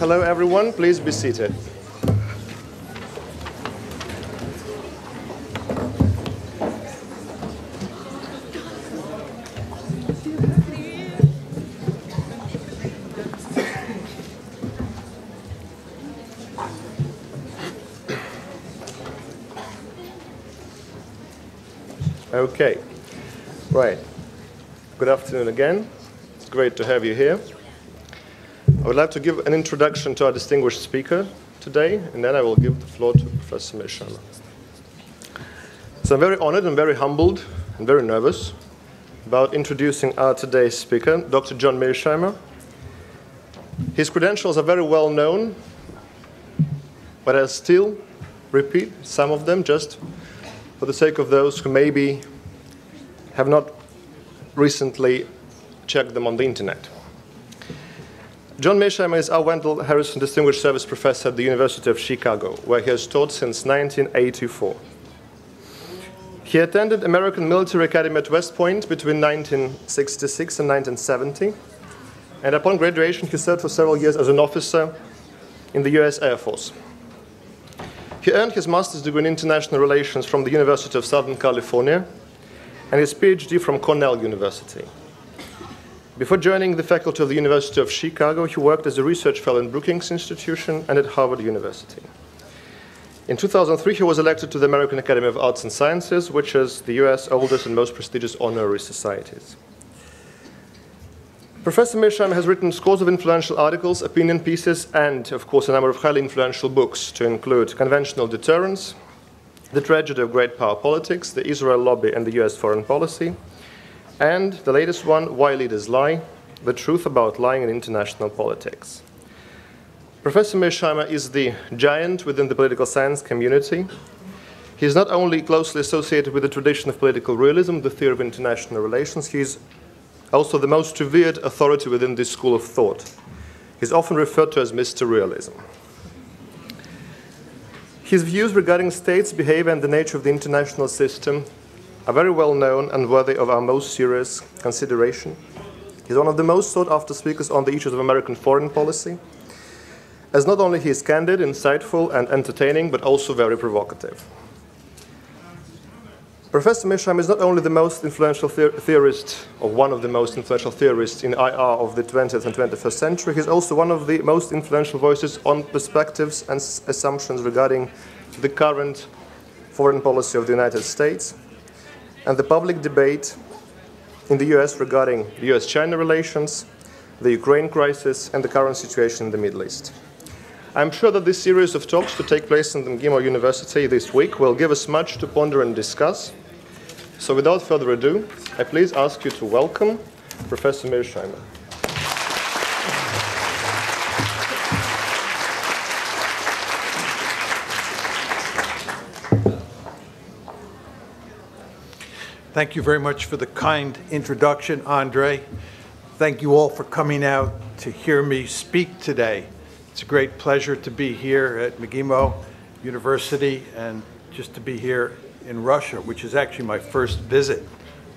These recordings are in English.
Hello, everyone. Please be seated. Okay. Right. Good afternoon again. It's great to have you here. I would like to give an introduction to our distinguished speaker today, and then I will give the floor to Professor Mearsheimer. So I'm very honored and very humbled and very nervous about introducing our today's speaker, Dr. John Mearsheimer. His credentials are very well known, but I'll still repeat some of them just for the sake of those who maybe have not recently checked them on the internet. John Mearsheimer is R. Wendell Harrison Distinguished Service Professor at the University of Chicago, where he has taught since 1984. He attended American Military Academy at West Point between 1966 and 1970, and upon graduation he served for several years as an officer in the US Air Force. He earned his master's degree in international relations from the University of Southern California and his PhD from Cornell University. Before joining the faculty of the University of Chicago, he worked as a research fellow in Brookings Institution and at Harvard University. In 2003, he was elected to the American Academy of Arts and Sciences, which is the US oldest and most prestigious honorary societies. Professor Mearsheimer has written scores of influential articles, opinion pieces, and, of course, a number of highly influential books to include Conventional Deterrence, The Tragedy of Great Power Politics, The Israel Lobby and the US Foreign Policy, and the latest one, Why Leaders Lie, The Truth About Lying in International Politics. Professor Mearsheimer is the giant within the political science community. He is not only closely associated with the tradition of political realism, the theory of international relations, he is also the most revered authority within this school of thought. He is often referred to as Mr. Realism. His views regarding states' behavior and the nature of the international system are very well known and worthy of our most serious consideration. He's one of the most sought-after speakers on the issues of American foreign policy, as not only he is candid, insightful, and entertaining, but also very provocative. Professor Mearsheimer is not only the most influential theorist, or one of the most influential theorists in IR of the 20th and 21st century, he's also one of the most influential voices on perspectives and assumptions regarding the current foreign policy of the United States and the public debate in the US regarding the US-China relations, the Ukraine crisis, and the current situation in the Middle East. I'm sure that this series of talks to take place in the MGIMO University this week will give us much to ponder and discuss. So without further ado, I please ask you to welcome Professor Mearsheimer. Thank you very much for the kind introduction, Andre. Thank you all for coming out to hear me speak today. It's a great pleasure to be here at MGIMO University and just to be here in Russia, which is actually my first visit,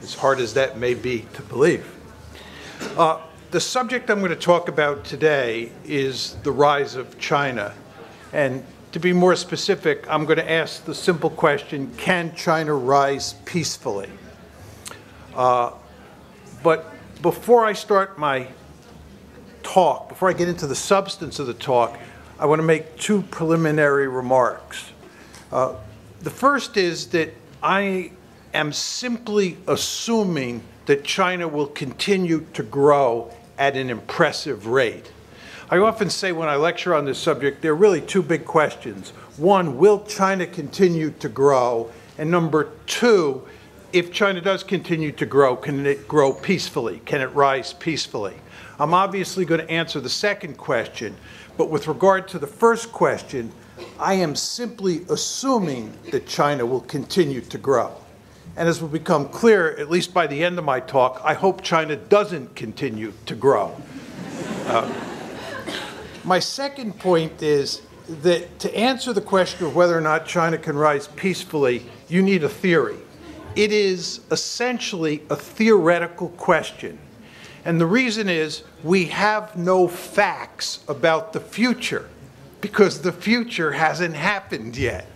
as hard as that may be to believe. The subject I'm going to talk about today is the rise of China. And to be more specific, I'm going to ask the simple question, can China rise peacefully? But before I start my talk, before I get into the substance of the talk, I want to make two preliminary remarks. The first is that I am simply assuming that China will continue to grow at an impressive rate. I often say when I lecture on this subject, there are really two big questions. One, will China continue to grow? And number two, if China does continue to grow, can it grow peacefully? Can it rise peacefully? I'm obviously going to answer the second question, but with regard to the first question, I am simply assuming that China will continue to grow. And as will become clear, at least by the end of my talk, I hope China doesn't continue to grow. My second point is that to answer the question of whether or not China can rise peacefully, you need a theory. It is essentially a theoretical question. And the reason is we have no facts about the future because the future hasn't happened yet.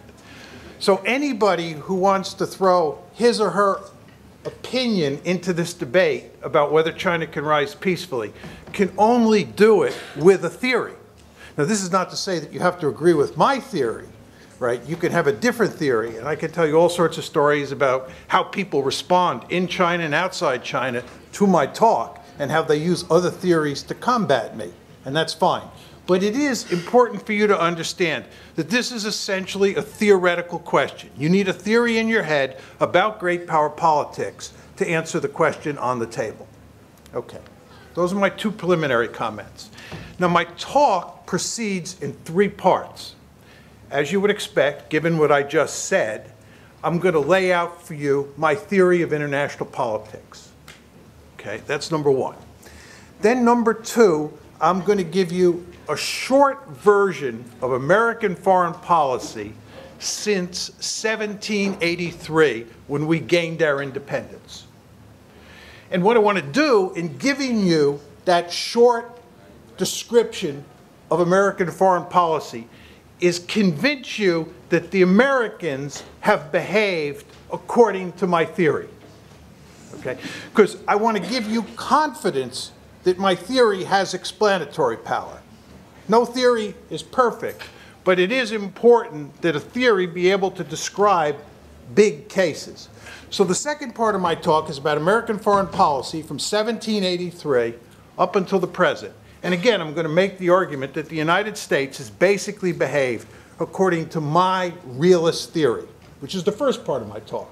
So anybody who wants to throw his or her opinion into this debate about whether China can rise peacefully can only do it with a theory. Now, this is not to say that you have to agree with my theory, right? You can have a different theory, and I can tell you all sorts of stories about how people respond in China and outside China to my talk and how they use other theories to combat me, and that's fine. But it is important for you to understand that this is essentially a theoretical question. You need a theory in your head about great power politics to answer the question on the table. Okay, those are my two preliminary comments. Now, my talk proceeds in three parts. As you would expect, given what I just said, I'm going to lay out for you my theory of international politics. Okay, that's number one. Then number two, I'm going to give you a short version of American foreign policy since 1783, when we gained our independence. And what I want to do in giving you that short description of American foreign policy is convince you that the Americans have behaved according to my theory. Okay? Because I want to give you confidence that my theory has explanatory power. No theory is perfect, but it is important that a theory be able to describe big cases. So the second part of my talk is about American foreign policy from 1783 up until the present. And again, I'm going to make the argument that the United States has basically behaved according to my realist theory, which is the first part of my talk.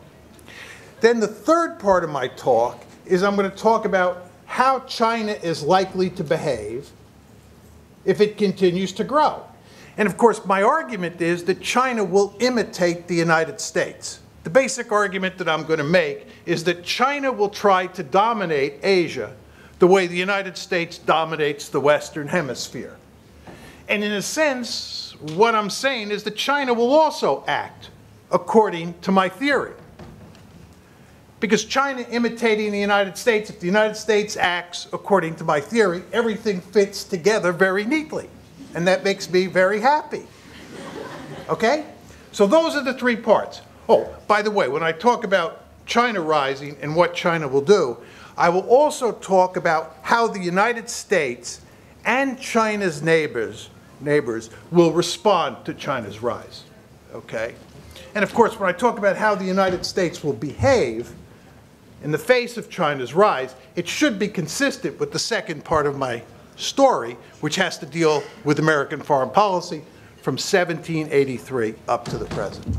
Then the third part of my talk is I'm going to talk about how China is likely to behave if it continues to grow. And of course, my argument is that China will imitate the United States. The basic argument that I'm going to make is that China will try to dominate Asia the way the United States dominates the Western Hemisphere. And in a sense, what I'm saying is that China will also act according to my theory. Because China imitating the United States, if the United States acts according to my theory, everything fits together very neatly. And that makes me very happy. Okay? So those are the three parts. Oh, by the way, when I talk about China rising and what China will do, I will also talk about how the United States and China's neighbors will respond to China's rise. Okay? And of course, when I talk about how the United States will behave in the face of China's rise, it should be consistent with the second part of my story, which has to deal with American foreign policy from 1783 up to the present.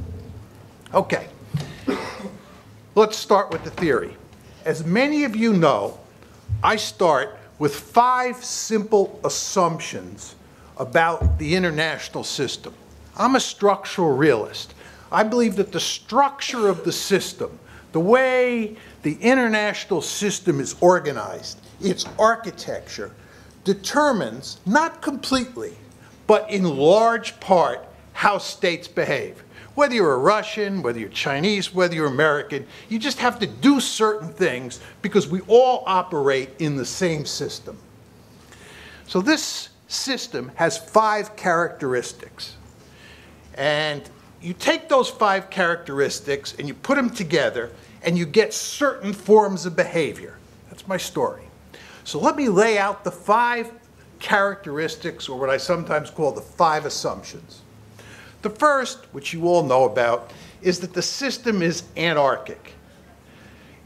Okay, let's start with the theory. As many of you know, I start with 5 simple assumptions about the international system. I'm a structural realist. I believe that the structure of the system, the way the international system is organized, its architecture, determines, not completely, but in large part, how states behave. Whether you're a Russian, whether you're Chinese, whether you're American, you just have to do certain things because we all operate in the same system. So this system has 5 characteristics. And you take those 5 characteristics and you put them together and you get certain forms of behavior. That's my story. So let me lay out the 5 characteristics, or what I sometimes call the 5 assumptions. The first, which you all know about, is that the system is anarchic.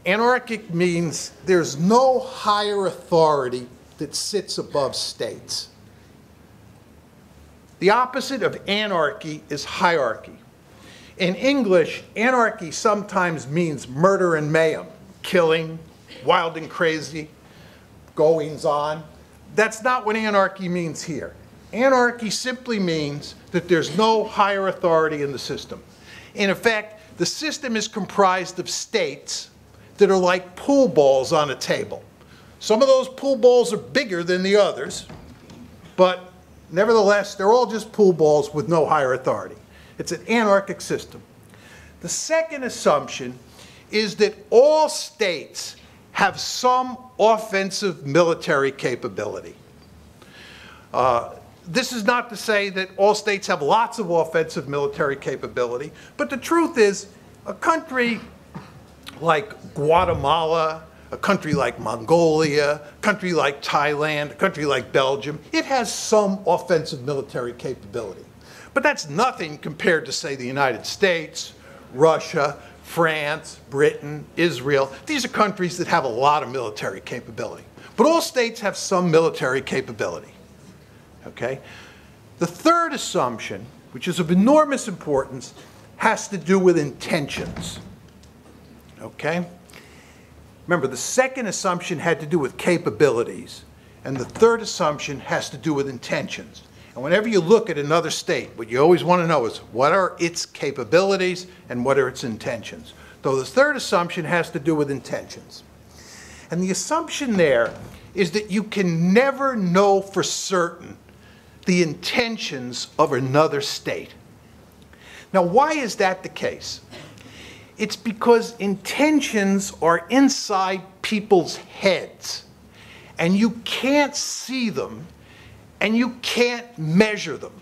Anarchic means there's no higher authority that sits above states. The opposite of anarchy is hierarchy. In English, anarchy sometimes means murder and mayhem, killing, wild and crazy, goings on. That's not what anarchy means here. Anarchy simply means that there's no higher authority in the system. In effect, the system is comprised of states that are like pool balls on a table. Some of those pool balls are bigger than the others, but nevertheless, they're all just pool balls with no higher authority. It's an anarchic system. The second assumption is that all states have some offensive military capability. This is not to say that all states have lots of offensive military capability, but the truth is a country like Guatemala, a country like Mongolia, a country like Thailand, a country like Belgium, it has some offensive military capability. But that's nothing compared to, say, the United States, Russia, France, Britain, Israel. These are countries that have a lot of military capability. But all states have some military capability. Okay? The third assumption, which is of enormous importance, has to do with intentions. Okay? Remember, the second assumption had to do with capabilities, and the third assumption has to do with intentions. And whenever you look at another state, what you always want to know is what are its capabilities and what are its intentions. So the third assumption has to do with intentions. And the assumption there is that you can never know for certain the intentions of another state. Now, why is that the case? It's because intentions are inside people's heads, and you can't see them, and you can't measure them.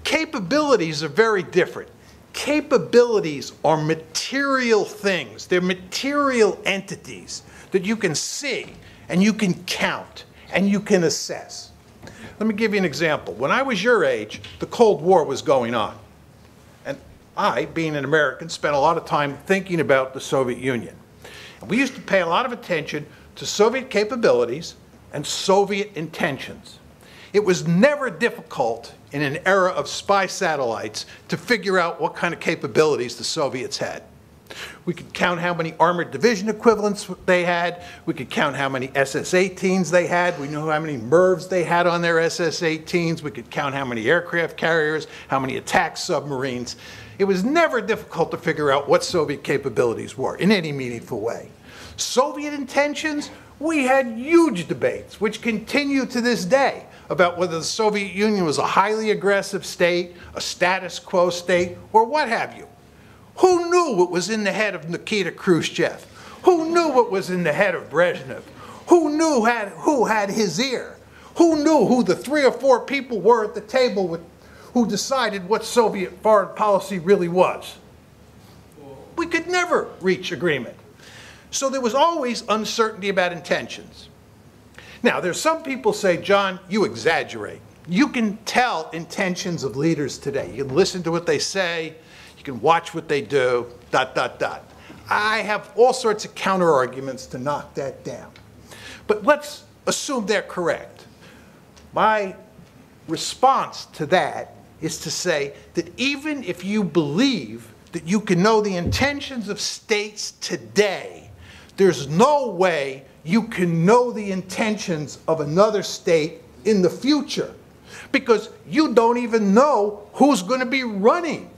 Capabilities are very different. Capabilities are material things. They're material entities that you can see, and you can count, and you can assess. Let me give you an example. When I was your age, the Cold War was going on. And I, being an American, spent a lot of time thinking about the Soviet Union. And we used to pay a lot of attention to Soviet capabilities and Soviet intentions. It was never difficult in an era of spy satellites to figure out what kind of capabilities the Soviets had. We could count how many armored division equivalents they had. We could count how many SS-18s they had. We knew how many MIRVs they had on their SS-18s. We could count how many aircraft carriers, how many attack submarines. It was never difficult to figure out what Soviet capabilities were in any meaningful way. Soviet intentions, we had huge debates, which continue to this day, about whether the Soviet Union was a highly aggressive state, a status quo state, or what have you. Who knew what was in the head of Nikita Khrushchev? Who knew what was in the head of Brezhnev? Who knew who had his ear? Who knew who the 3 or 4 people were at the table who decided what Soviet foreign policy really was? We could never reach agreement. So there was always uncertainty about intentions. Now, there's some people say, John, you exaggerate. You can tell intentions of leaders today. You can listen to what they say. You can watch what they do, ... I have all sorts of counter-arguments to knock that down. But let's assume they're correct. My response to that is to say that even if you believe that you can know the intentions of states today, there's no way you can know the intentions of another state in the future, because you don't even know who's going to be running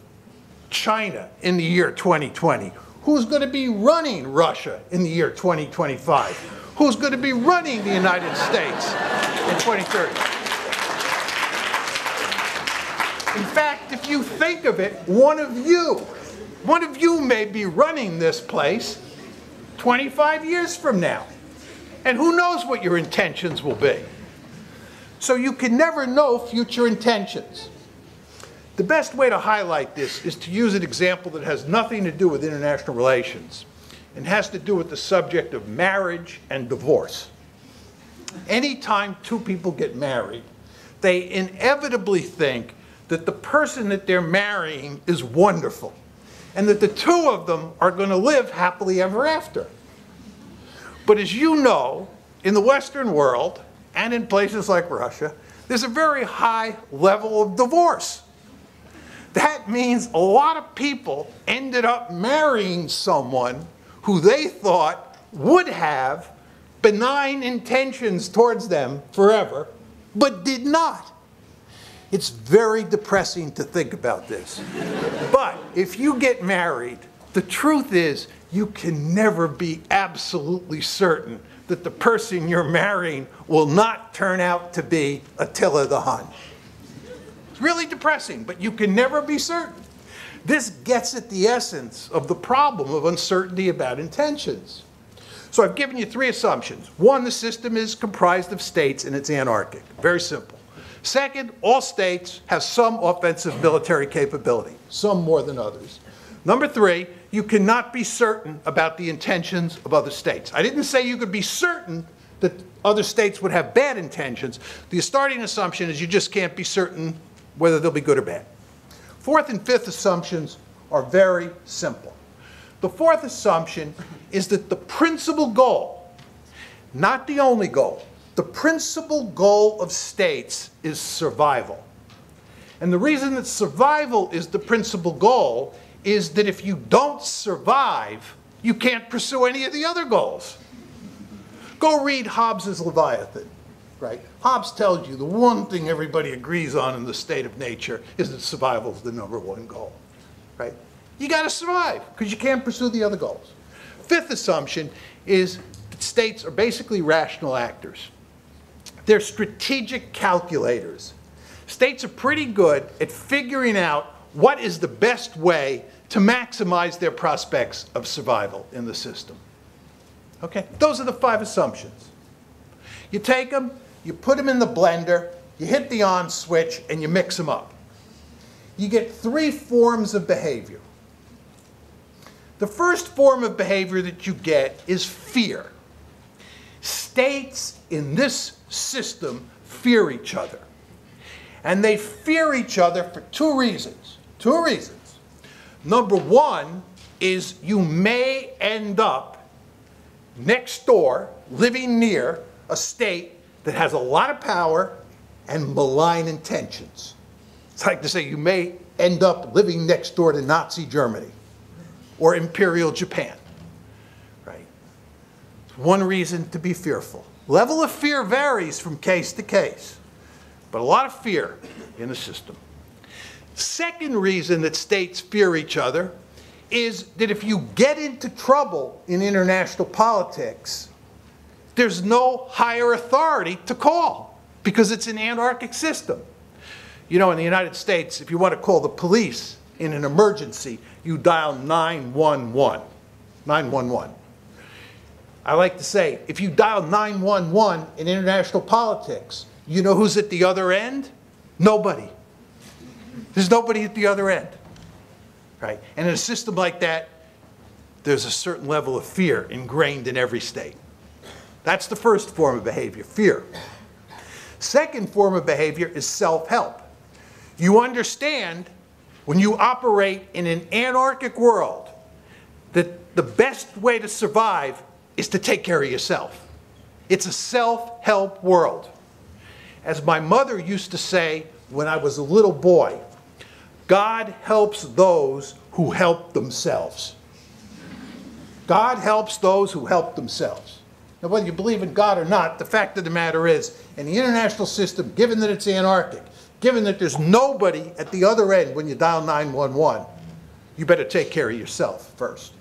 China in the year 2020, who's going to be running Russia in the year 2025, who's going to be running the United States in 2030. In fact, if you think of it, one of you may be running this place 25 years from now. And who knows what your intentions will be. So you can never know future intentions. The best way to highlight this is to use an example that has nothing to do with international relations and has to do with the subject of marriage and divorce. Anytime 2 people get married, they inevitably think that the person that they're marrying is wonderful and that the 2 of them are going to live happily ever after. But as you know, in the Western world and in places like Russia, there's a very high level of divorce. That means a lot of people ended up marrying someone who they thought would have benign intentions towards them forever, but did not. It's very depressing to think about this. But if you get married, the truth is you can never be absolutely certain that the person you're marrying will not turn out to be Attila the Hun. It's really depressing, but you can never be certain. This gets at the essence of the problem of uncertainty about intentions. So I've given you three assumptions. One, the system is comprised of states and it's anarchic. Very simple. Second, all states have some offensive military capability, some more than others. Number three, you cannot be certain about the intentions of other states. I didn't say you could be certain that other states would have bad intentions. The starting assumption is you just can't be certain whether they'll be good or bad. Fourth and fifth assumptions are very simple. The fourth assumption is that the principal goal, not the only goal, the principal goal of states is survival. And the reason that survival is the principal goal is that if you don't survive, you can't pursue any of the other goals. Go read Hobbes's Leviathan, right? Hobbes tells you the one thing everybody agrees on in the state of nature is that survival is the number one goal, right? You got to survive because you can't pursue the other goals. Fifth assumption is that states are basically rational actors. They're strategic calculators. States are pretty good at figuring out what is the best way to maximize their prospects of survival in the system. Okay, those are the five assumptions. You take them, you put them in the blender, you hit the on switch, and you mix them up. You get three forms of behavior. The first form of behavior that you get is fear. States in this system fear each other. And they fear each other for two reasons. Two reasons. Number one is you may end up next door, living near a state that has a lot of power and malign intentions. It's like to say you may end up living next door to Nazi Germany or Imperial Japan, right? It's one reason to be fearful. Level of fear varies from case to case, but a lot of fear in the system. Second reason that states fear each other is that if you get into trouble in international politics, there's no higher authority to call because it's an anarchic system. You know, in the United States, if you want to call the police in an emergency, you dial 911. 911. I like to say, if you dial 911 in international politics, you know who's at the other end? Nobody. There's nobody at the other end, right? And in a system like that, there's a certain level of fear ingrained in every state. That's the first form of behavior, fear. Second form of behavior is self-help. You understand when you operate in an anarchic world that the best way to survive is to take care of yourself. It's a self-help world. As my mother used to say when I was a little boy, God helps those who help themselves. God helps those who help themselves. Now, whether you believe in God or not, the fact of the matter is, in the international system, given that it's anarchic, given that there's nobody at the other end when you dial 911, you better take care of yourself first.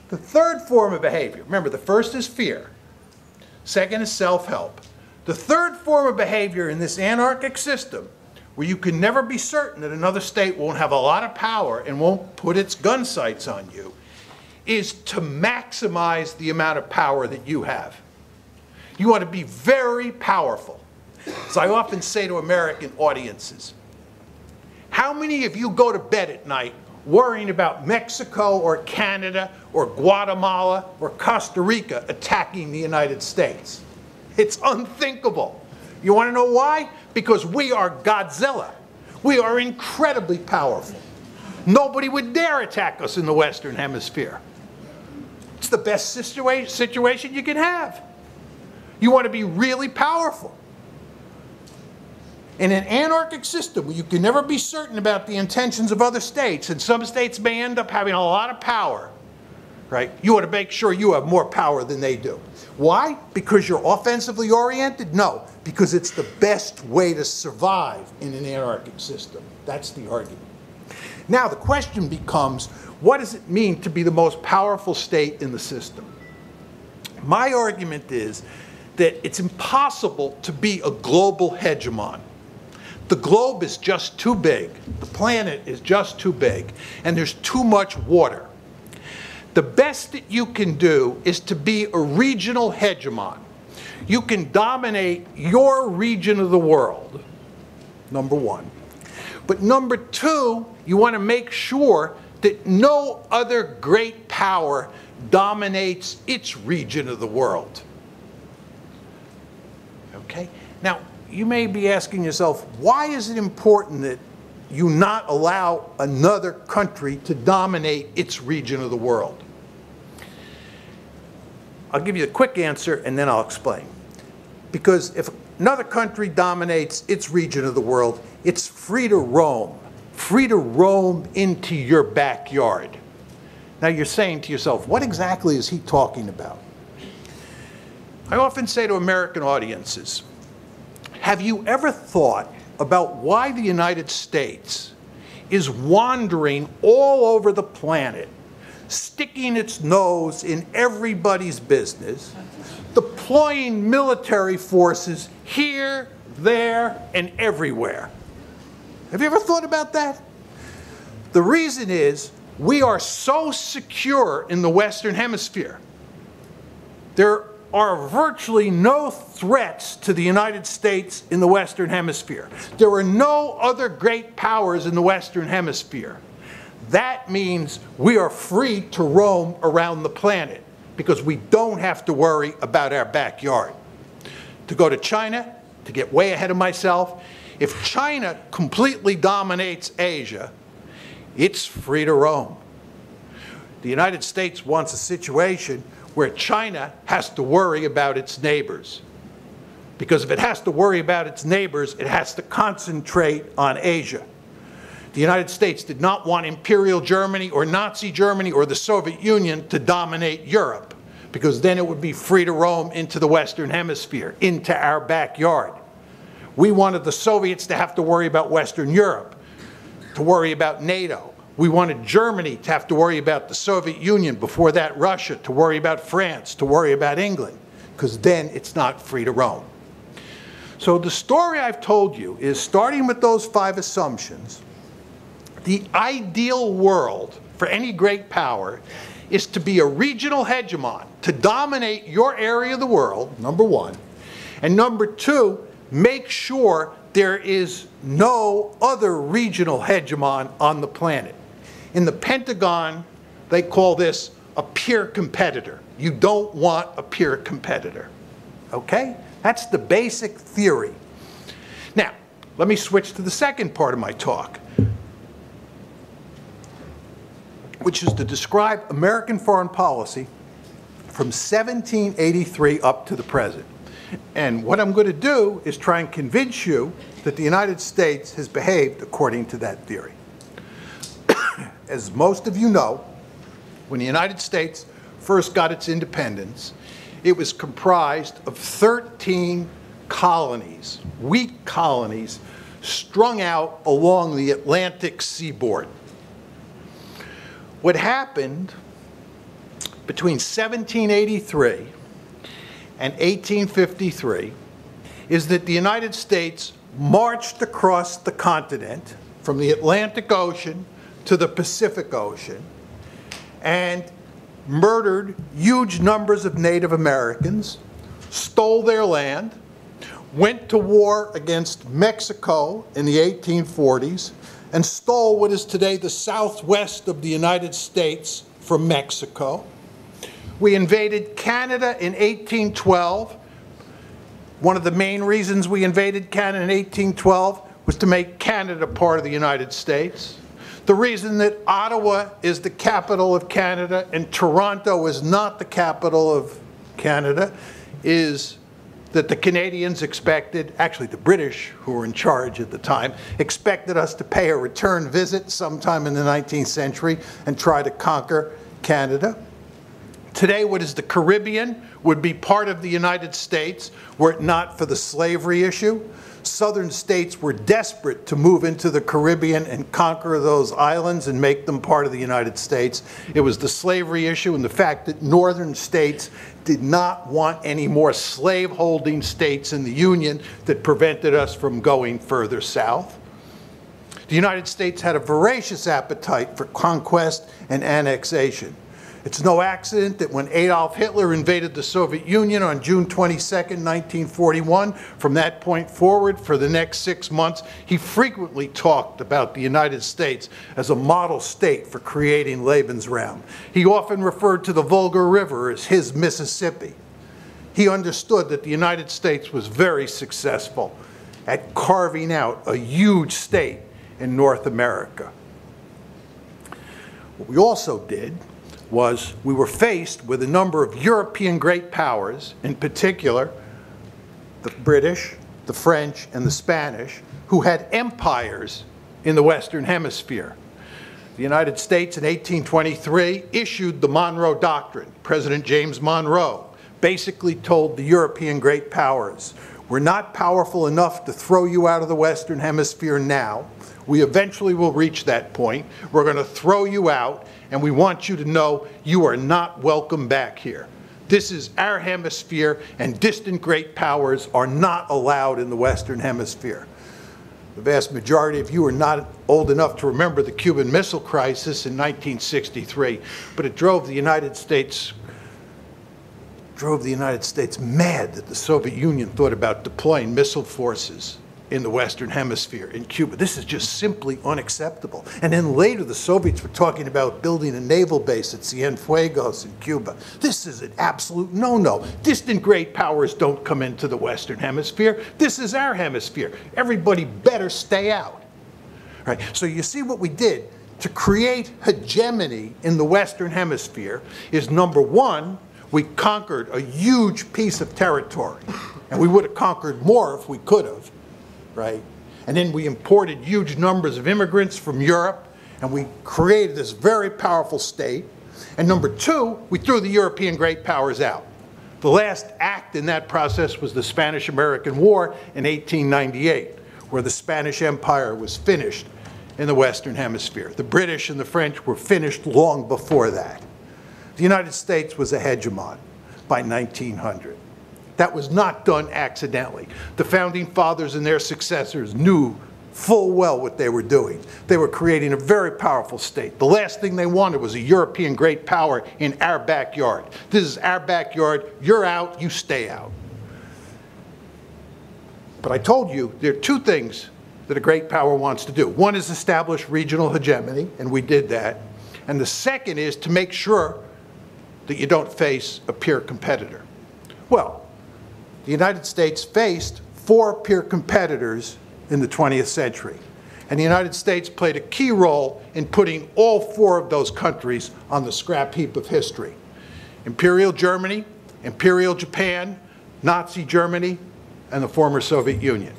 The third form of behavior, remember the first is fear, second is self-help. The third form of behavior in this anarchic system, where you can never be certain that another state won't have a lot of power and won't put its gun sights on you, is to maximize the amount of power that you have. You want to be very powerful. As I often say to American audiences, how many of you go to bed at night worrying about Mexico or Canada or Guatemala or Costa Rica attacking the United States? It's unthinkable. You want to know why? Because we are Godzilla. We are incredibly powerful. Nobody would dare attack us in the Western Hemisphere. It's the best situation you can have. You want to be really powerful. In an anarchic system where you can never be certain about the intentions of other states, and some states may end up having a lot of power, right? You want to make sure you have more power than they do. Why? Because you're offensively oriented? No, because it's the best way to survive in an anarchic system. That's the argument. Now the question becomes, what does it mean to be the most powerful state in the system? My argument is that it's impossible to be a global hegemon. The globe is just too big. The planet is just too big. And there's too much water. The best that you can do is to be a regional hegemon. You can dominate your region of the world, number one. But number two, you want to make sure that no other great power dominates its region of the world. Okay? Now, you may be asking yourself, why is it important that you not allow another country to dominate its region of the world? I'll give you a quick answer and then I'll explain. Because if another country dominates its region of the world, it's free to roam into your backyard. Now you're saying to yourself, what exactly is he talking about? I often say to American audiences, have you ever thought about why the United States is wandering all over the planet, sticking its nose in everybody's business, deploying military forces here, there, and everywhere? Have you ever thought about that? The reason is we are so secure in the Western Hemisphere. There are virtually no threats to the United States in the Western Hemisphere. There are no other great powers in the Western Hemisphere. That means we are free to roam around the planet because we don't have to worry about our backyard. To go to China, to get way ahead of myself, if China completely dominates Asia, it's free to roam. The United States wants a situation where China has to worry about its neighbors. Because if it has to worry about its neighbors, it has to concentrate on Asia. The United States did not want Imperial Germany or Nazi Germany or the Soviet Union to dominate Europe, because then it would be free to roam into the Western Hemisphere, into our backyard. We wanted the Soviets to have to worry about Western Europe, to worry about NATO. We wanted Germany to have to worry about the Soviet Union, before that Russia, to worry about France, to worry about England, because then it's not free to roam. So the story I've told you is, starting with those 5 assumptions, the ideal world for any great power is to be a regional hegemon, to dominate your area of the world, number one. And number two, make sure there is no other regional hegemon on the planet. In the Pentagon, they call this a peer competitor. You don't want a peer competitor. Okay? That's the basic theory. Now, let me switch to the second part of my talk, which is to describe American foreign policy from 1783 up to the present. And what I'm going to do is try and convince you that the United States has behaved according to that theory. As most of you know, when the United States first got its independence, it was comprised of 13 colonies, weak colonies, strung out along the Atlantic seaboard. What happened between 1783 and 1853 is that the United States marched across the continent from the Atlantic Ocean to the Pacific Ocean and murdered huge numbers of Native Americans, stole their land, went to war against Mexico in the 1840s, and stole what is today the southwest of the United States from Mexico. We invaded Canada in 1812. One of the main reasons we invaded Canada in 1812 was to make Canada part of the United States. The reason that Ottawa is the capital of Canada and Toronto is not the capital of Canada is that the Canadians expected, actually the British who were in charge at the time, expected us to pay a return visit sometime in the 19th century and try to conquer Canada. Today, what is the Caribbean would be part of the United States were it not for the slavery issue. Southern states were desperate to move into the Caribbean and conquer those islands and make them part of the United States. It was the slavery issue and the fact that northern states did not want any more slave-holding states in the Union that prevented us from going further south. The United States had a voracious appetite for conquest and annexation. It's no accident that when Adolf Hitler invaded the Soviet Union on June 22, 1941, from that point forward, for the next 6 months, he frequently talked about the United States as a model state for creating Lebensraum. He often referred to the Volga River as his Mississippi. He understood that the United States was very successful at carving out a huge state in North America. What we also did was we were faced with a number of European great powers, in particular the British, the French, and the Spanish, who had empires in the Western Hemisphere. The United States in 1823 issued the Monroe Doctrine. President James Monroe basically told the European great powers, we're not powerful enough to throw you out of the Western Hemisphere now. We eventually will reach that point. We're going to throw you out, and we want you to know you are not welcome back here. This is our hemisphere, and distant great powers are not allowed in the Western Hemisphere. The vast majority of you are not old enough to remember the Cuban Missile Crisis in 1963, but it drove the United States mad that the Soviet Union thought about deploying missile forces in the Western Hemisphere, in Cuba. This is just simply unacceptable. And then later the Soviets were talking about building a naval base at Cienfuegos in Cuba. This is an absolute no-no. Distant great powers don't come into the Western Hemisphere. This is our hemisphere. Everybody better stay out. Right? So you see what we did to create hegemony in the Western Hemisphere is, number one, we conquered a huge piece of territory. And we would have conquered more if we could have. Right? And then we imported huge numbers of immigrants from Europe, and we created this very powerful state. And number two, we threw the European great powers out. The last act in that process was the Spanish-American War in 1898, where the Spanish Empire was finished in the Western Hemisphere. The British and the French were finished long before that. The United States was a hegemon by 1900. That was not done accidentally. The founding fathers and their successors knew full well what they were doing. They were creating a very powerful state. The last thing they wanted was a European great power in our backyard. This is our backyard. You're out, you stay out. But I told you there are two things that a great power wants to do. One is establish regional hegemony, and we did that. And the second is to make sure that you don't face a peer competitor. Well, the United States faced 4 peer competitors in the 20th century. And the United States played a key role in putting all 4 of those countries on the scrap heap of history. Imperial Germany, Imperial Japan, Nazi Germany, and the former Soviet Union.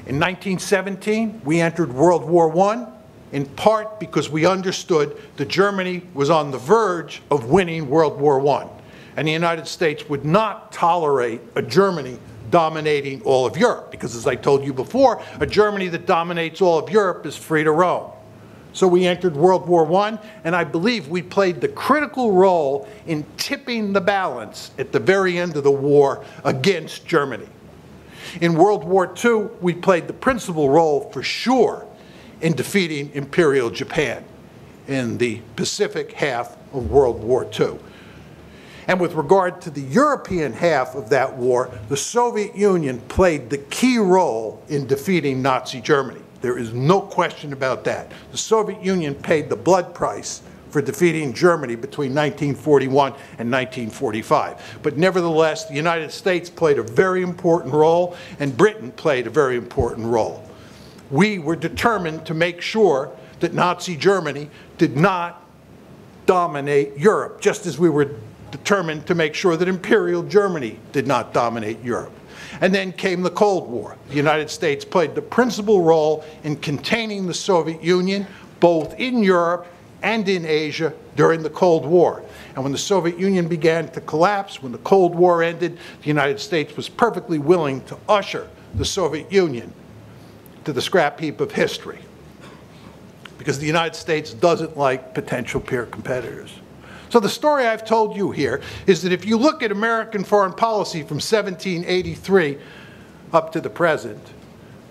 In 1917, we entered World War I, in part because we understood that Germany was on the verge of winning World War I. And the United States would not tolerate a Germany dominating all of Europe, because as I told you before, a Germany that dominates all of Europe is free to roam. So we entered World War I, and I believe we played the critical role in tipping the balance at the very end of the war against Germany. In World War II, we played the principal role for sure in defeating Imperial Japan in the Pacific half of World War II. And with regard to the European half of that war, the Soviet Union played the key role in defeating Nazi Germany. There is no question about that. The Soviet Union paid the blood price for defeating Germany between 1941 and 1945. But nevertheless, the United States played a very important role, and Britain played a very important role. We were determined to make sure that Nazi Germany did not dominate Europe, just as we were determined to make sure that Imperial Germany did not dominate Europe. And then came the Cold War. The United States played the principal role in containing the Soviet Union, both in Europe and in Asia, during the Cold War. And when the Soviet Union began to collapse, when the Cold War ended, the United States was perfectly willing to usher the Soviet Union to the scrap heap of history, because the United States doesn't like potential peer competitors. So the story I've told you here is that if you look at American foreign policy from 1783 up to the present,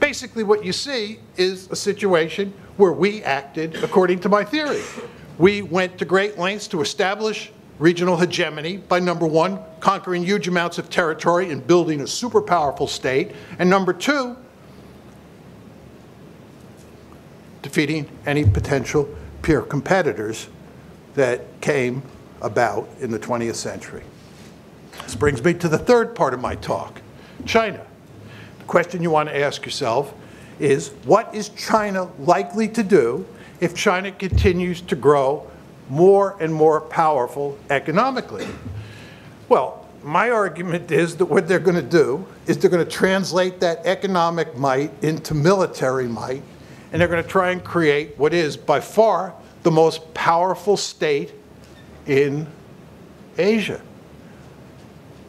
basically what you see is a situation where we acted according to my theory. We went to great lengths to establish regional hegemony by, number one, conquering huge amounts of territory and building a super powerful state, and number two, defeating any potential peer competitors that came about in the 20th century. This brings me to the third part of my talk, China. The question you want to ask yourself is, what is China likely to do if China continues to grow more and more powerful economically? Well, my argument is that what they're going to do is they're going to translate that economic might into military might, and they're going to try and create what is by far the most powerful state in Asia,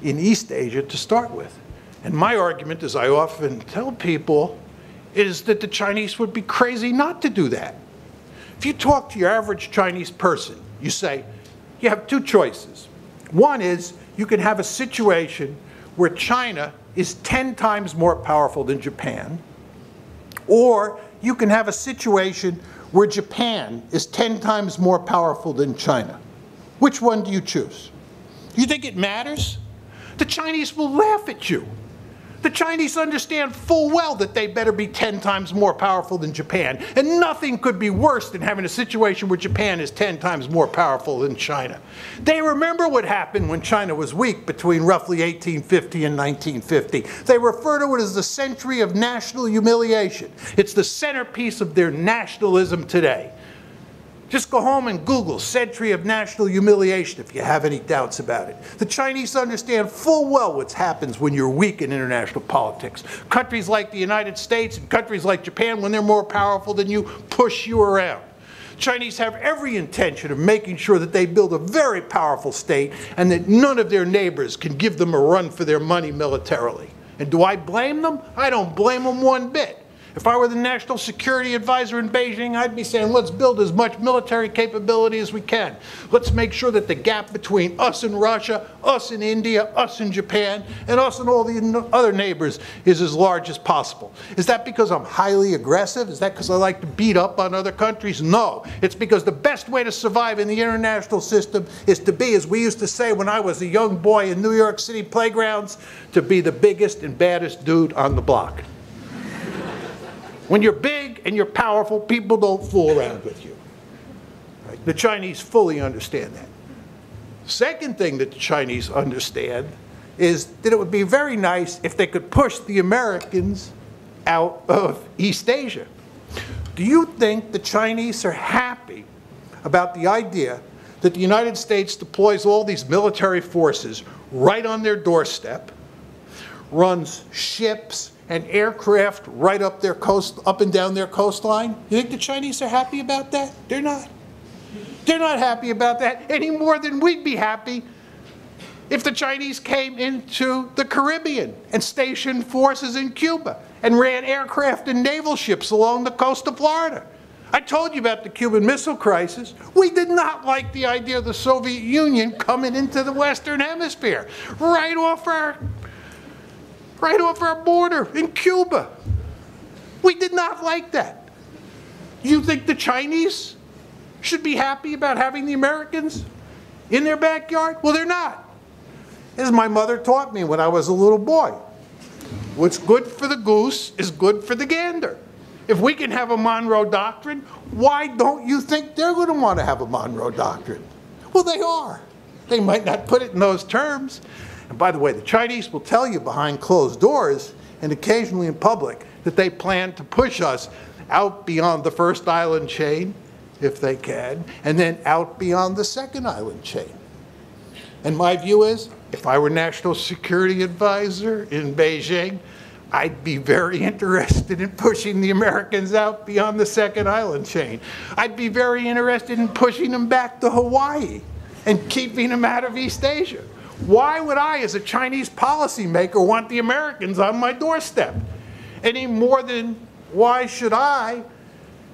in East Asia to start with. And my argument, as I often tell people, is that the Chinese would be crazy not to do that. If you talk to your average Chinese person, you say, you have two choices. One is you can have a situation where China is 10 times more powerful than Japan, or you can have a situation where Japan is 10 times more powerful than China. Which one do you choose? You think it matters? The Chinese will laugh at you. The Chinese understand full well that they better be 10 times more powerful than Japan. And nothing could be worse than having a situation where Japan is 10 times more powerful than China. They remember what happened when China was weak between roughly 1850 and 1950. They refer to it as the century of national humiliation. It's the centerpiece of their nationalism today. Just go home and Google century of national humiliation if you have any doubts about it. The Chinese understand full well what happens when you're weak in international politics. Countries like the United States and countries like Japan, when they're more powerful than you, push you around. Chinese have every intention of making sure that they build a very powerful state and that none of their neighbors can give them a run for their money militarily. And do I blame them? I don't blame them one bit. If I were the national security advisor in Beijing, I'd be saying, let's build as much military capability as we can. Let's make sure that the gap between us and Russia, us and India, us and Japan, and us and all the other neighbors is as large as possible. Is that because I'm highly aggressive? Is that because I like to beat up on other countries? No. It's because the best way to survive in the international system is to be, as we used to say when I was a young boy in New York City playgrounds, to be the biggest and baddest dude on the block. When you're big and you're powerful, people don't fool around with you. Right? The Chinese fully understand that. Second thing that the Chinese understand is that it would be very nice if they could push the Americans out of East Asia. Do you think the Chinese are happy about the idea that the United States deploys all these military forces right on their doorstep, runs ships and aircraft right up their coast, up and down their coastline? You think the Chinese are happy about that? They're not. They're not happy about that any more than we'd be happy if the Chinese came into the Caribbean and stationed forces in Cuba and ran aircraft and naval ships along the coast of Florida. I told you about the Cuban Missile Crisis. We did not like the idea of the Soviet Union coming into the Western Hemisphere, right off our border in Cuba. We did not like that. You think the Chinese should be happy about having the Americans in their backyard? Well, they're not. As my mother taught me when I was a little boy, what's good for the goose is good for the gander. If we can have a Monroe Doctrine, why don't you think they're going to want to have a Monroe Doctrine? Well, they are. They might not put it in those terms. And by the way, the Chinese will tell you behind closed doors and occasionally in public that they plan to push us out beyond the first island chain, if they can, and then out beyond the second island chain. And my view is, if I were National Security Advisor in Beijing, I'd be very interested in pushing the Americans out beyond the second island chain. I'd be very interested in pushing them back to Hawaii and keeping them out of East Asia. Why would I, as a Chinese policymaker, want the Americans on my doorstep? Any more than why should I,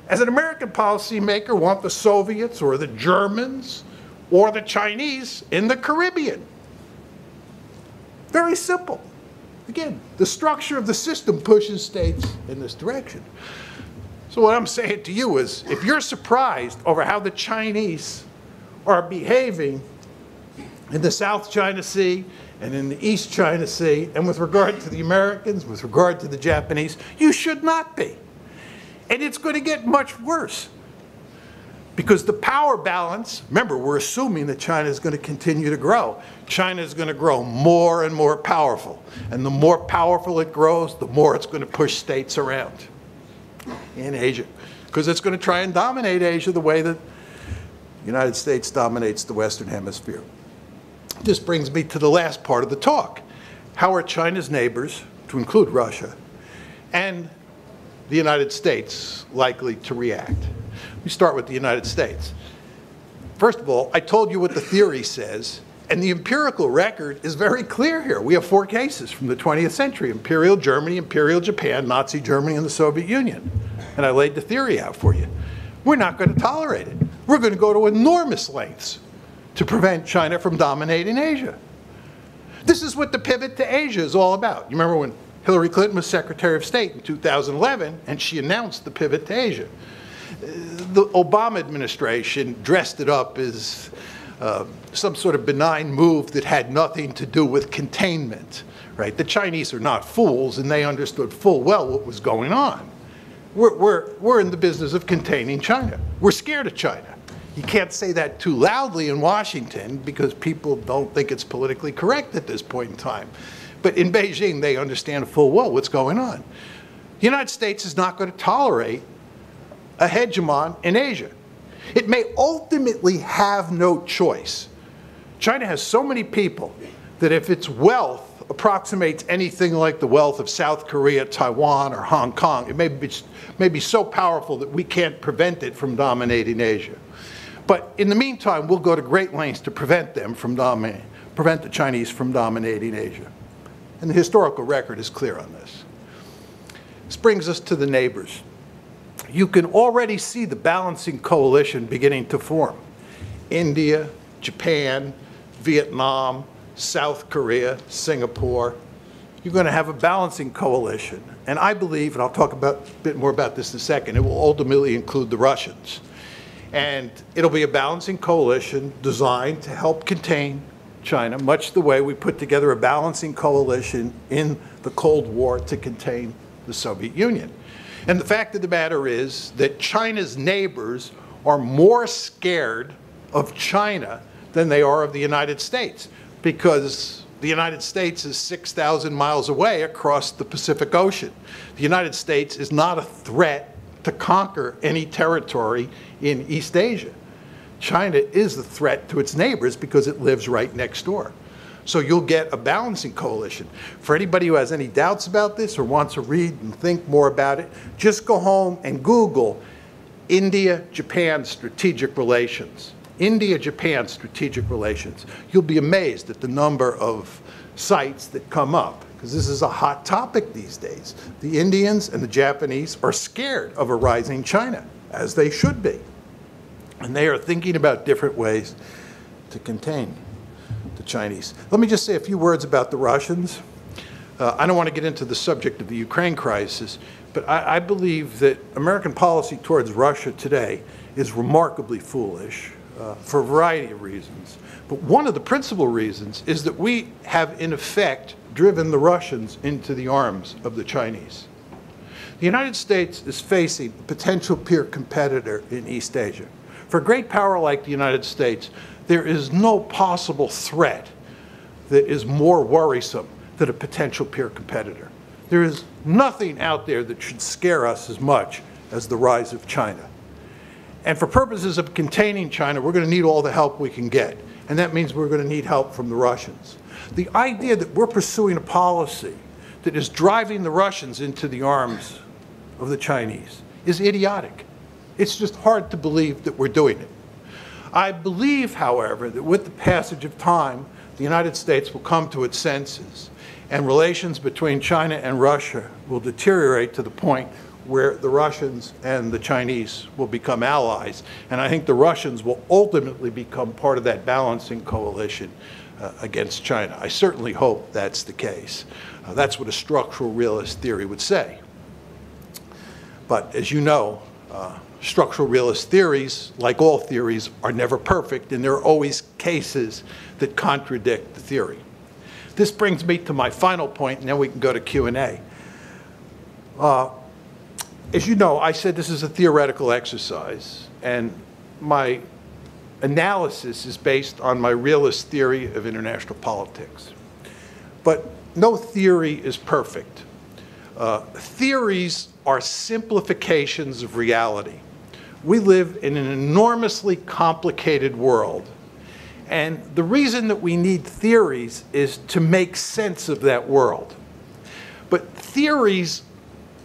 as an American policymaker, want the Soviets or the Germans or the Chinese in the Caribbean? Very simple. Again, the structure of the system pushes states in this direction. So what I'm saying to you is, if you're surprised over how the Chinese are behaving in the South China Sea and in the East China Sea, and with regard to the Americans, with regard to the Japanese, you should not be. And it's going to get much worse. Because the power balance, remember, we're assuming that China is going to continue to grow. China is going to grow more and more powerful. And the more powerful it grows, the more it's going to push states around in Asia. Because it's going to try and dominate Asia the way that the United States dominates the Western Hemisphere. This brings me to the last part of the talk. How are China's neighbors, to include Russia, and the United States likely to react? Let me start with the United States. First of all, I told you what the theory says, and the empirical record is very clear here. We have 4 cases from the 20th century: Imperial Germany, Imperial Japan, Nazi Germany, and the Soviet Union. And I laid the theory out for you. We're not going to tolerate it. We're going to go to enormous lengths to prevent China from dominating Asia. This is what the pivot to Asia is all about. You remember when Hillary Clinton was Secretary of State in 2011, and she announced the pivot to Asia. The Obama administration dressed it up as some sort of benign move that had nothing to do with containment, right? The Chinese are not fools, and they understood full well what was going on. We're in the business of containing China. We're scared of China. You can't say that too loudly in Washington because people don't think it's politically correct at this point in time. But in Beijing, they understand full well what's going on. The United States is not going to tolerate a hegemon in Asia. It may ultimately have no choice. China has so many people that if its wealth approximates anything like the wealth of South Korea, Taiwan, or Hong Kong, it may be so powerful that we can't prevent it from dominating Asia. But in the meantime, we'll go to great lengths to prevent the Chinese from dominating Asia. And the historical record is clear on this. This brings us to the neighbors. You can already see the balancing coalition beginning to form. India, Japan, Vietnam, South Korea, Singapore. You're going to have a balancing coalition. And I believe, and I'll talk a bit more about this in a second, it will ultimately include the Russians. And it'll be a balancing coalition designed to help contain China, much the way we put together a balancing coalition in the Cold War to contain the Soviet Union. And the fact of the matter is that China's neighbors are more scared of China than they are of the United States, because the United States is 6,000 miles away across the Pacific Ocean. The United States is not a threat to conquer any territory in East Asia. China is the threat to its neighbors because it lives right next door. So you'll get a balancing coalition. For anybody who has any doubts about this or wants to read and think more about it, just go home and Google India-Japan strategic relations. India-Japan strategic relations. You'll be amazed at the number of sites that come up, because this is a hot topic these days. The Indians and the Japanese are scared of a rising China, as they should be. And they are thinking about different ways to contain the Chinese. Let me just say a few words about the Russians. I don't want to get into the subject of the Ukraine crisis, but I believe that American policy towards Russia today is remarkably foolish for a variety of reasons. But one of the principal reasons is that we have, in effect, driven the Russians into the arms of the Chinese. The United States is facing a potential peer competitor in East Asia. For a great power like the United States, there is no possible threat that is more worrisome than a potential peer competitor. There is nothing out there that should scare us as much as the rise of China. And for purposes of containing China, we're going to need all the help we can get. And that means we're going to need help from the Russians. The idea that we're pursuing a policy that is driving the Russians into the arms of the Chinese is idiotic. It's just hard to believe that we're doing it. I believe, however, that with the passage of time, the United States will come to its senses, and relations between China and Russia will deteriorate to the point where the Russians and the Chinese will become allies. And I think the Russians will ultimately become part of that balancing coalition against China. I certainly hope that's the case. That's what a structural realist theory would say. But as you know, structural realist theories, like all theories, are never perfect, and there are always cases that contradict the theory. This brings me to my final point, and then we can go to Q&A. As you know, I said this is a theoretical exercise, and my analysis is based on my realist theory of international politics. But no theory is perfect. Theories are simplifications of reality. We live in an enormously complicated world. And the reason that we need theories is to make sense of that world. But theories,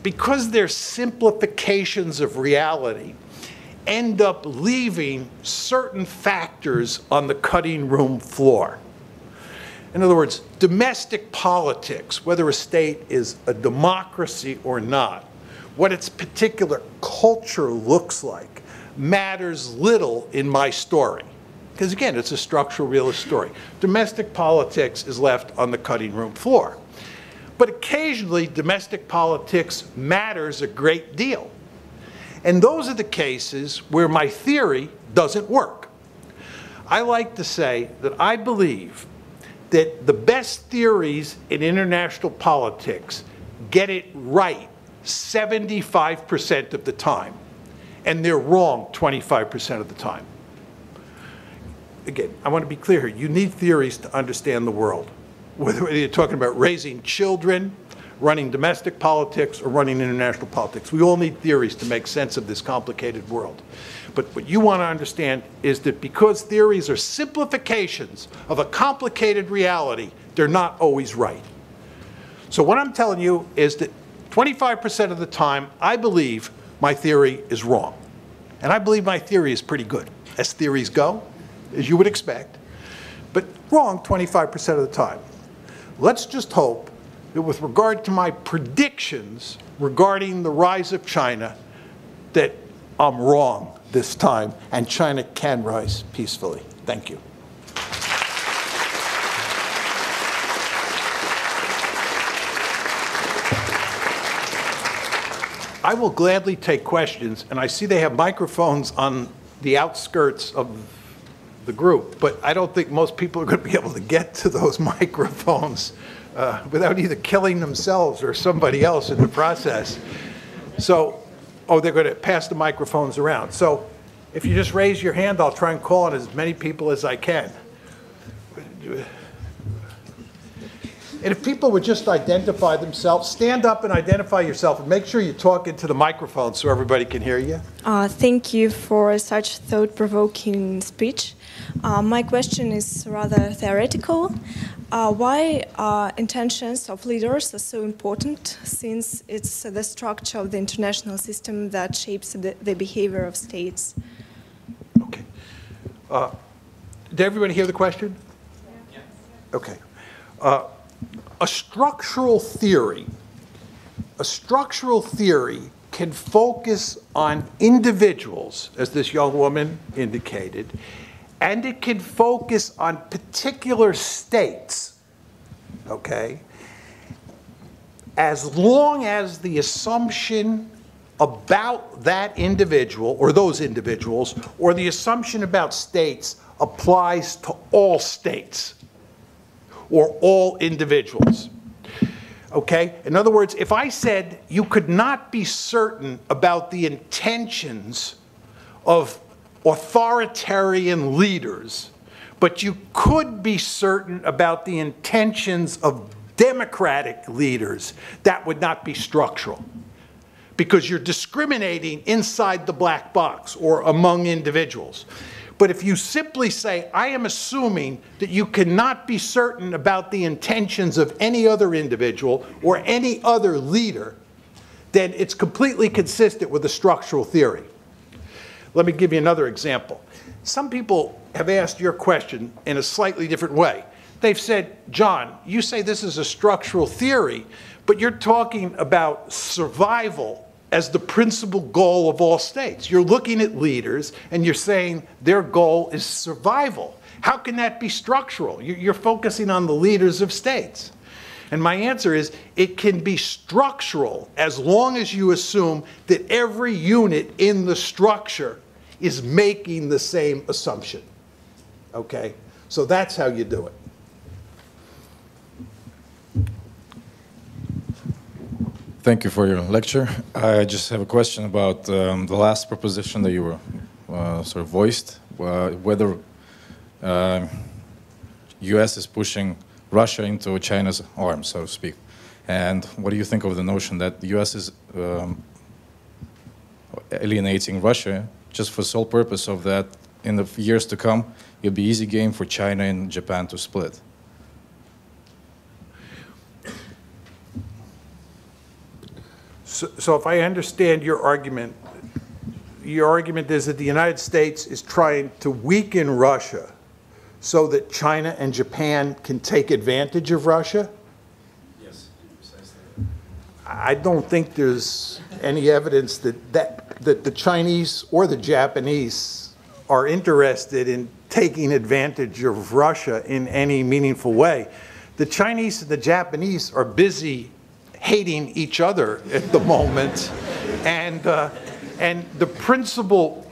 because they're simplifications of reality, end up leaving certain factors on the cutting room floor. In other words, domestic politics, whether a state is a democracy or not, what its particular culture looks like, matters little in my story. Because again, it's a structural realist story. Domestic politics is left on the cutting room floor. But occasionally, domestic politics matters a great deal. And those are the cases where my theory doesn't work. I like to say that I believe that the best theories in international politics get it right 75% of the time, and they're wrong 25% of the time. Again, I want to be clear here. You need theories to understand the world. Whether you're talking about raising children, running domestic politics, or running international politics, we all need theories to make sense of this complicated world. But what you want to understand is that because theories are simplifications of a complicated reality, they're not always right. So what I'm telling you is that 25% of the time, I believe my theory is wrong. And I believe my theory is pretty good, as theories go, as you would expect, but wrong 25% of the time. Let's just hope that with regard to my predictions regarding the rise of China, that I'm wrong this time, and China can rise peacefully. Thank you. I will gladly take questions, and I see they have microphones on the outskirts of the group, but I don't think most people are going to be able to get to those microphones without either killing themselves or somebody else in the process. So, oh, they're going to pass the microphones around. So if you just raise your hand, I'll try and call on as many people as I can. And if people would just identify themselves, stand up and identify yourself, and make sure you talk into the microphone so everybody can hear you. Thank you for such thought-provoking speech. My question is rather theoretical. Why are intentions of leaders are so important, since it's the structure of the international system that shapes the behavior of states? Okay. Did everybody hear the question? Yeah. Okay. A structural theory can focus on individuals, as this young woman indicated, and it can focus on particular states, okay, as long as the assumption about that individual, or those individuals, or the assumption about states applies to all states, or all individuals. Okay? In other words, if I said you could not be certain about the intentions of authoritarian leaders, but you could be certain about the intentions of democratic leaders, that would not be structural, because you're discriminating inside the black box or among individuals. But if you simply say, I am assuming that you cannot be certain about the intentions of any other individual or any other leader, then it's completely consistent with a structural theory. Let me give you another example. Some people have asked your question in a slightly different way. They've said, John, you say this is a structural theory, but you're talking about survival as the principal goal of all states. You're looking at leaders and you're saying their goal is survival. How can that be structural? You're focusing on the leaders of states. And my answer is, it can be structural as long as you assume that every unit in the structure is making the same assumption. Okay? So that's how you do it. Thank you for your lecture. I just have a question about the last proposition that you were sort of voiced, whether U.S. is pushing Russia into China's arms, so to speak. And what do you think of the notion that the U.S. is alienating Russia just for the sole purpose of that in the years to come, it'll be easy game for China and Japan to split? So if I understand your argument is that the United States is trying to weaken Russia so that China and Japan can take advantage of Russia? Yes, precisely. I don't think there's any evidence that the Chinese or the Japanese are interested in taking advantage of Russia in any meaningful way. The Chinese and the Japanese are busy hating each other at the moment, and the principal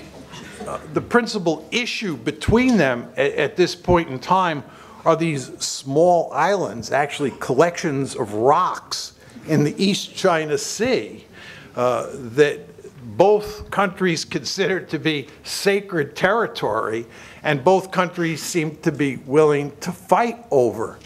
issue between them at this point in time are these small islands, actually collections of rocks in the East China Sea that both countries consider to be sacred territory, and both countries seem to be willing to fight over.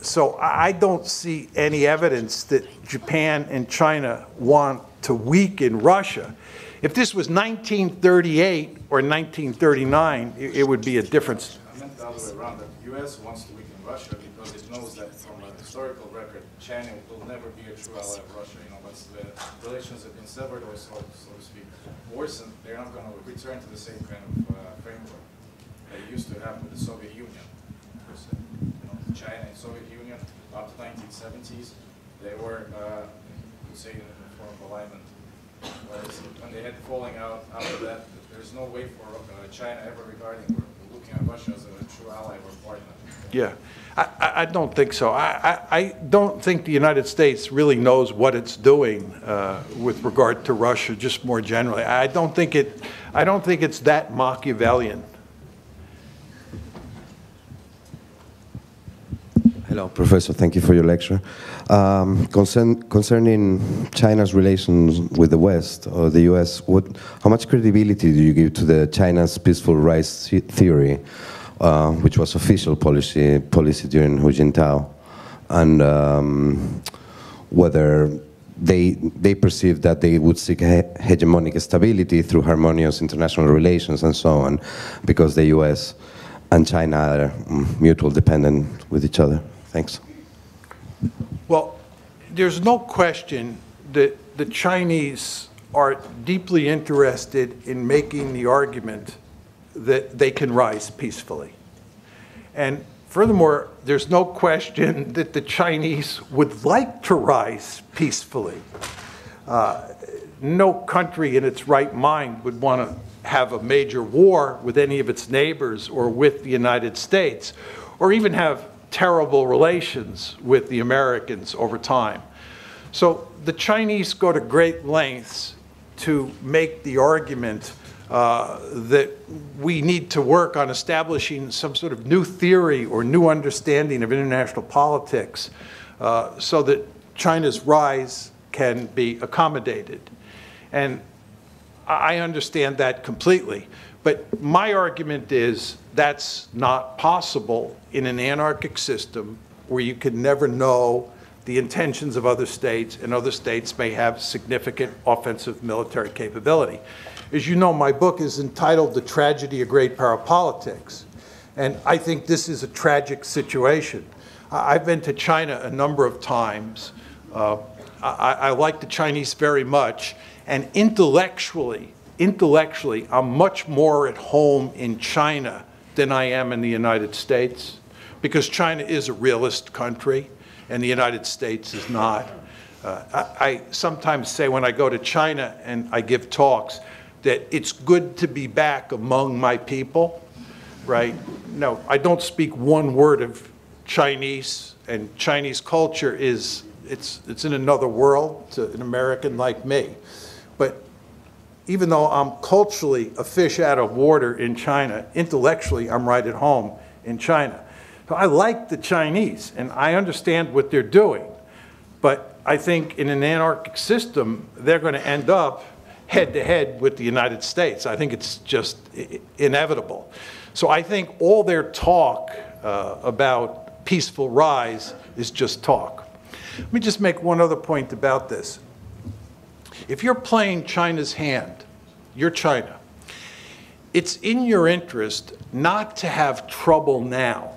So I don't see any evidence that Japan and China want to weaken Russia. If this was 1938 or 1939, it would be a difference. I meant the other way around, that the U.S. wants to weaken Russia because it knows that from a historical record, China will never be a true ally of Russia. You know, once the relations have been severed or so to speak, worsened, they're not going to return to the same kind of framework that it used to have with the Soviet Union. China and Soviet Union up to the 1970s, they were, you could say, in a form of alignment. Whereas when they had falling out after that, there's no way for China ever regarding or looking at Russia as a true ally or partner. Yeah, I don't think so. I don't think the United States really knows what it's doing with regard to Russia, just more generally. I don't think it's that Machiavellian. Hello, Professor. Thank you for your lecture. Concerning China's relations with the West or the U.S., how much credibility do you give to the China's peaceful rise theory, which was official policy during Hu Jintao, and whether they perceived that they would seek hegemonic stability through harmonious international relations and so on, because the U.S. and China are mutually dependent with each other? Thanks. Well, there's no question that the Chinese are deeply interested in making the argument that they can rise peacefully. And furthermore, there's no question that the Chinese would like to rise peacefully. No country in its right mind would want to have a major war with any of its neighbors or with the United States, or even have terrible relations with the Americans over time. So the Chinese go to great lengths to make the argument that we need to work on establishing some sort of new theory or new understanding of international politics so that China's rise can be accommodated. And I understand that completely. But my argument is that's not possible in an anarchic system where you can never know the intentions of other states, and other states may have significant offensive military capability. As you know, my book is entitled The Tragedy of Great Power Politics. And I think this is a tragic situation. I've been to China a number of times. I like the Chinese very much. And intellectually, I'm much more at home in China than I am in the United States, because China is a realist country and the United States is not. I sometimes say when I go to China and I give talks that it's good to be back among my people, right? No, I don't speak one word of Chinese. and Chinese culture is, it's in another world to an American like me. But even though I'm culturally a fish out of water in China, intellectually I'm right at home in China. So I like the Chinese, and I understand what they're doing. But I think in an anarchic system, they're going to end up head-to-head with the United States. I think it's just inevitable. So I think all their talk about peaceful rise is just talk. Let me just make one other point about this. If you're playing China's hand, you're China. It's in your interest not to have trouble now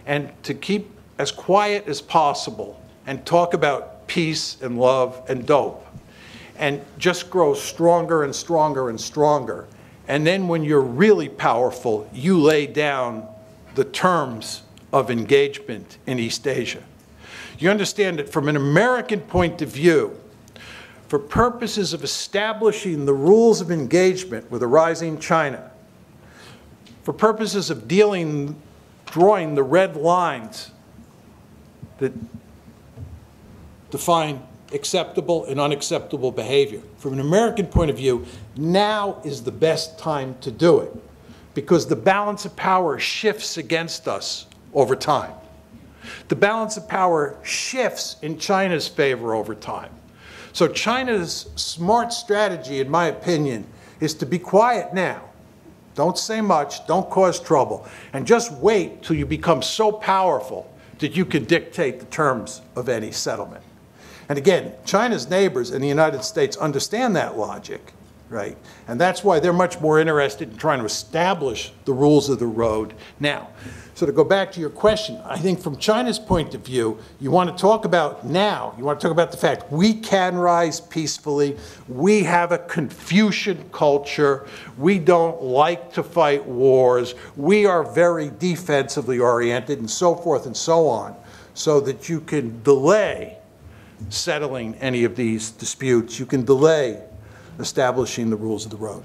and to keep as quiet as possible and talk about peace and love and dope and just grow stronger and stronger and stronger. And then when you're really powerful, you lay down the terms of engagement in East Asia. You understand that from an American point of view, for purposes of establishing the rules of engagement with a rising China, for purposes of drawing the red lines that define acceptable and unacceptable behavior, from an American point of view, now is the best time to do it, because the balance of power shifts against us over time. The balance of power shifts in China's favor over time. So China's smart strategy, in my opinion, is to be quiet now. Don't say much, don't cause trouble, and just wait till you become so powerful that you can dictate the terms of any settlement. And again, China's neighbors in the United States understand that logic, right? And that's why they're much more interested in trying to establish the rules of the road now. So to go back to your question, I think from China's point of view, you want to talk about now, you want to talk about the fact we can rise peacefully, we have a Confucian culture, we don't like to fight wars, we are very defensively oriented, and so forth and so on, so that you can delay settling any of these disputes, you can delay establishing the rules of the road.